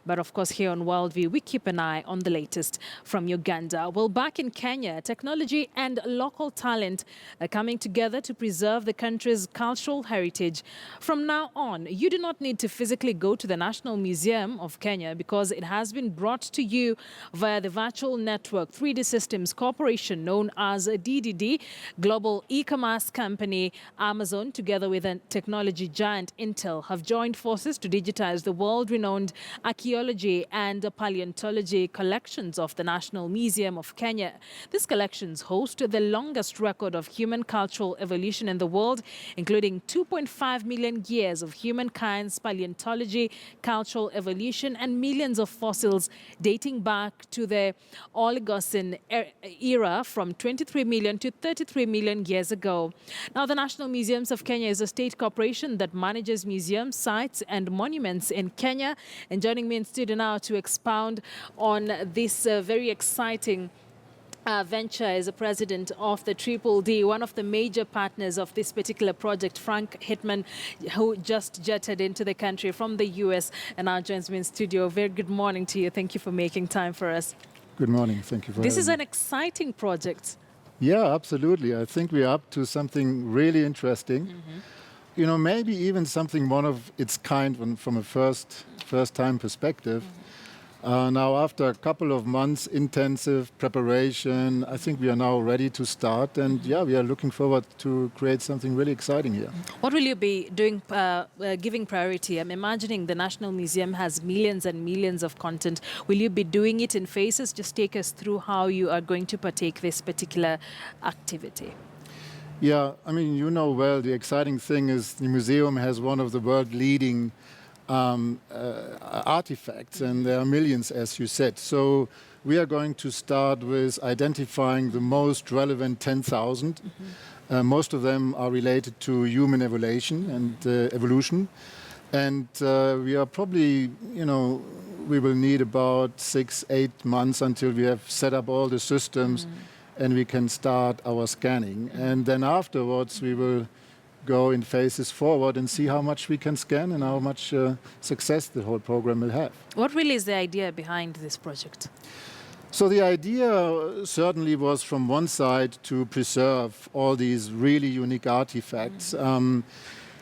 But of course, here on Worldview, we keep an eye on the latest from Uganda. Well, back in Kenya, technology and local talent are coming together to preserve the country's cultural heritage. From now on, you do not need to physically go to the National Museum of Kenya because it has been brought to you via the virtual network 3D Systems Corporation, known as DDD. Global e-commerce company Amazon, together with a technology giant Intel, have joined forces to digitize the world-renowned archaeology and paleontology collections of the National Museum of Kenya. These collections host the longest record of human cultural evolution in the world, including 2.5 million years of humankind's paleontology, cultural evolution, and millions of fossils dating back to the Oligocene era from 23 million to 33 million years ago. Now, the National Museums of Kenya is a state corporation that manages museums, sites, and monuments in Kenya. And joining me in studio now to expound on this very exciting venture is the president of the Triple D, one of the major partners of this particular project, Frank Heitmann, who just jetted into the country from the US and now joins me in studio. Very good morning to you. Thank you for making time for us. Good morning. Thank you for having me. This is an exciting project. Yeah, absolutely. I think we're up to something really interesting. You know, maybe even something one of its kind from a first-time perspective. Now, after a couple of months intensive preparation, I think we are now ready to start. And yeah, we are looking forward to create something really exciting here. What will you be doing, giving priority? I'm imagining the National Museum has millions and millions of content. Will you be doing it in phases? Just take us through how you are going to partake this particular activity. Yeah, I mean, you know well, the exciting thing is the museum has one of the world-leading artifacts, and there are millions, as you said. So we are going to start with identifying the most relevant 10,000. Most of them are related to human evolution and evolution. And we are probably, you know, we will need about 6-8 months until we have set up all the systems and we can start our scanning. And then afterwards, we will go in phases forward and see how much we can scan and how much success the whole program will have. What really is the idea behind this project? So the idea certainly was from one side to preserve all these really unique artifacts.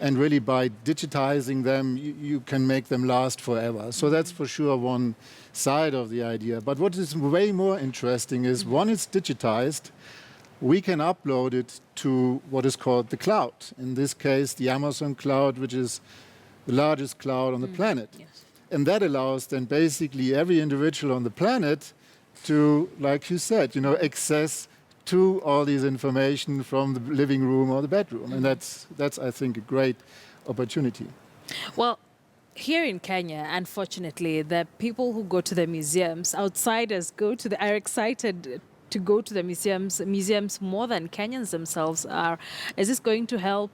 And really by digitizing them, you can make them last forever. So that's for sure one side of the idea. But what is way more interesting is when it's digitized, we can upload it to what is called the cloud. In this case, the Amazon cloud, which is the largest cloud on the planet. Yes. And that allows then basically every individual on the planet to, like you said, you know, access to all these information from the living room or the bedroom. And that's I think, a great opportunity. Well, here in Kenya, unfortunately, the people who go to the museums, outsiders are excited to go to the museums more than Kenyans themselves are. Is this going to help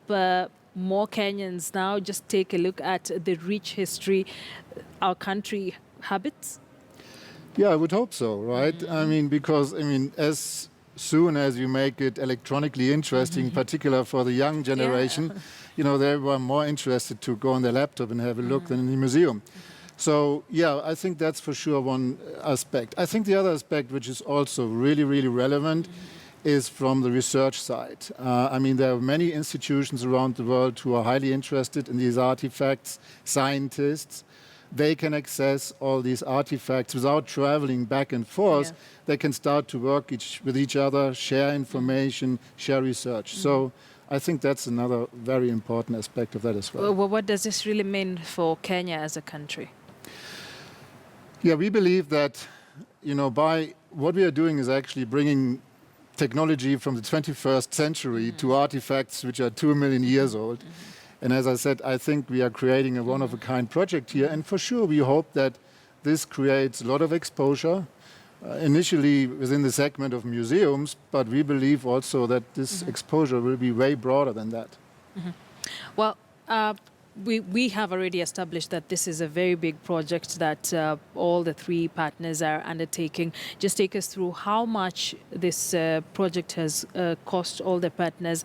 more Kenyans now just take a look at the rich history our country habits? Yeah, I would hope so, right? I mean, because, I mean, as soon as you make it electronically interesting, particularly for the young generation, you know, they were more interested to go on their laptop and have a look than in the museum. So, yeah, I think that's for sure one aspect. I think the other aspect, which is also really, really relevant, is from the research side. I mean, there are many institutions around the world who are highly interested in these artifacts, scientists. They can access all these artifacts without traveling back and forth. They can start to work with each other, share information, share research. So I think that's another very important aspect of that as well. Well, what does this really mean for Kenya as a country? Yeah, we believe that, you know, by what we are doing is actually bringing technology from the 21st century to artifacts which are 2 million years old. And as I said, I think we are creating a one-of-a-kind project here. And for sure, we hope that this creates a lot of exposure, initially within the segment of museums, but we believe also that this exposure will be way broader than that. Well, we have already established that this is a very big project that all the three partners are undertaking. Just take us through how much this project has cost all the partners.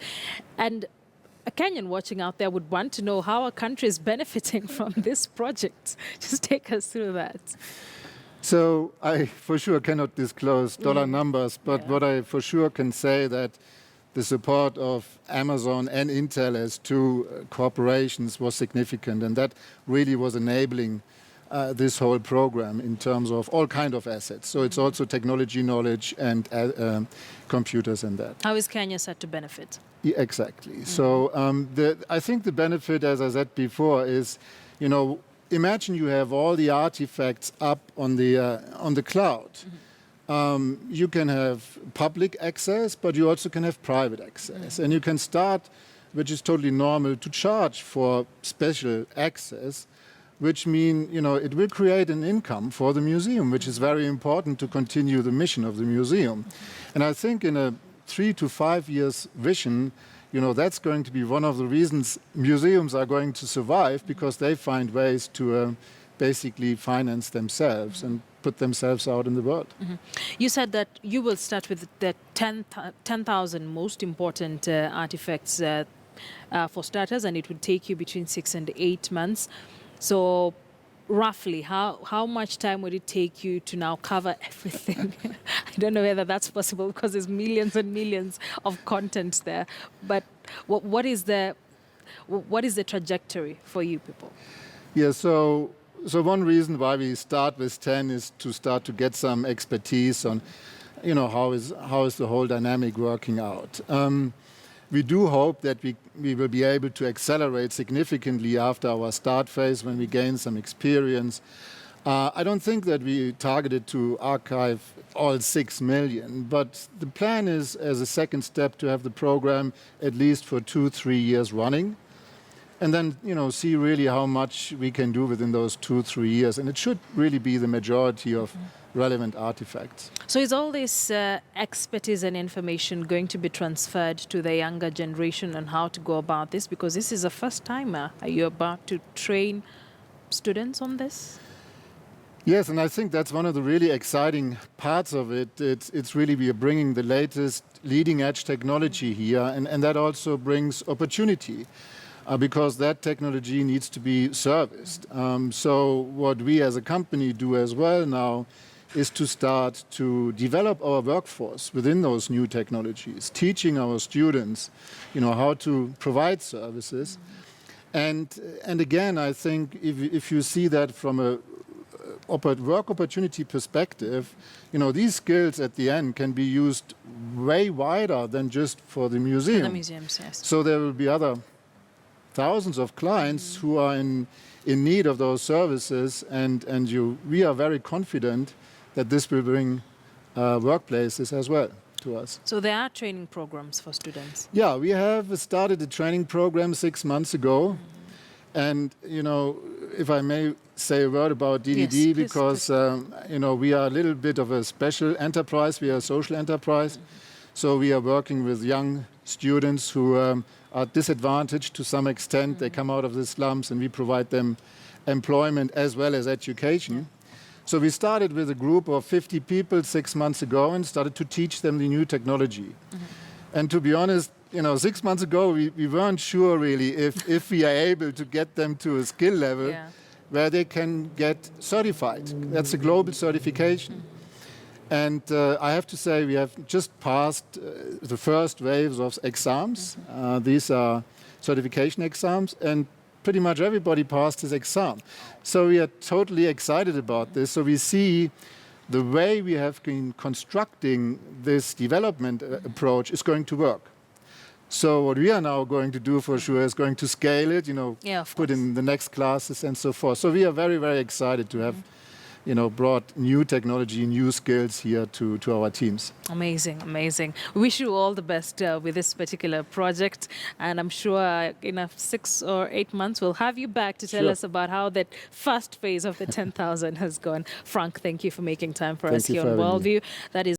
And a Kenyan watching out there would want to know how our country is benefiting from this project. Just take us through that. So I for sure cannot disclose dollar numbers, but what I for sure can say that the support of Amazon and Intel as two corporations was significant, and that really was enabling this whole program in terms of all kind of assets. So it's also technology knowledge and computers and that. How is Kenya set to benefit? Yeah, exactly. So I think the benefit, as I said before, is, imagine you have all the artifacts up on the cloud. You can have public access, but you also can have private access. And you can start, which is totally normal, to charge for special access, which means, it will create an income for the museum, which is very important to continue the mission of the museum. And I think in a 3 to 5 years vision, that's going to be one of the reasons museums are going to survive, because they find ways to basically finance themselves and put themselves out in the world. You said that you will start with the 10,000 most important artifacts for starters, and it would take you between 6 and 8 months. So roughly, how much time would it take you to now cover everything? I don't know whether that's possible, because there's millions and millions of content there. But what is the trajectory for you people? Yeah, so one reason why we start with 10 is to start to get some expertise on, how is the whole dynamic working out. We do hope that we will be able to accelerate significantly after our start phase when we gain some experience. I don't think that we targeted to archive all 6 million, but the plan is, as a second step, to have the program at least for 2-3 years running, and then see really how much we can do within those 2-3 years. And it should really be the majority of relevant artifacts. So is all this expertise and information going to be transferred to the younger generation on how to go about this? Because this is a first timer. Are you about to train students on this? Yes, and I think that's one of the really exciting parts of it. It's really, we are bringing the latest leading edge technology here, and that also brings opportunity. Because that technology needs to be serviced. So what we as a company do as well now is to start to develop our workforce within those new technologies, teaching our students, how to provide services. And again, I think if you see that from a work opportunity perspective, these skills at the end can be used way wider than just for the museum. For the museums, yes. So there will be other thousands of clients who are in need of those services, and we are very confident that this will bring workplaces as well to us. So there are training programs for students? Yeah, we have started a training program 6 months ago. And, if I may say a word about DDD, yes, because, we are a little bit of a special enterprise. We are a social enterprise. So we are working with young students who are disadvantaged to some extent. They come out of the slums, and we provide them employment as well as education. So we started with a group of 50 people 6 months ago and started to teach them the new technology. And to be honest, 6 months ago, we weren't sure really if we are able to get them to a skill level where they can get certified. That's a global certification. And I have to say, we have just passed the first waves of exams. These are certification exams, and pretty much everybody passed his exam. So we are totally excited about this. So we see the way we have been constructing this development approach is going to work. So what we are now going to do for sure is going to scale it, put in the next classes and so forth. So we are very, very excited to have brought new technology, new skills here to our teams. Amazing, amazing. We wish you all the best with this particular project. And I'm sure in 6 or 8 months, we'll have you back to tell us about how that first phase of the 10,000 has gone. Frank, thank you for making time for us here on Worldview. That is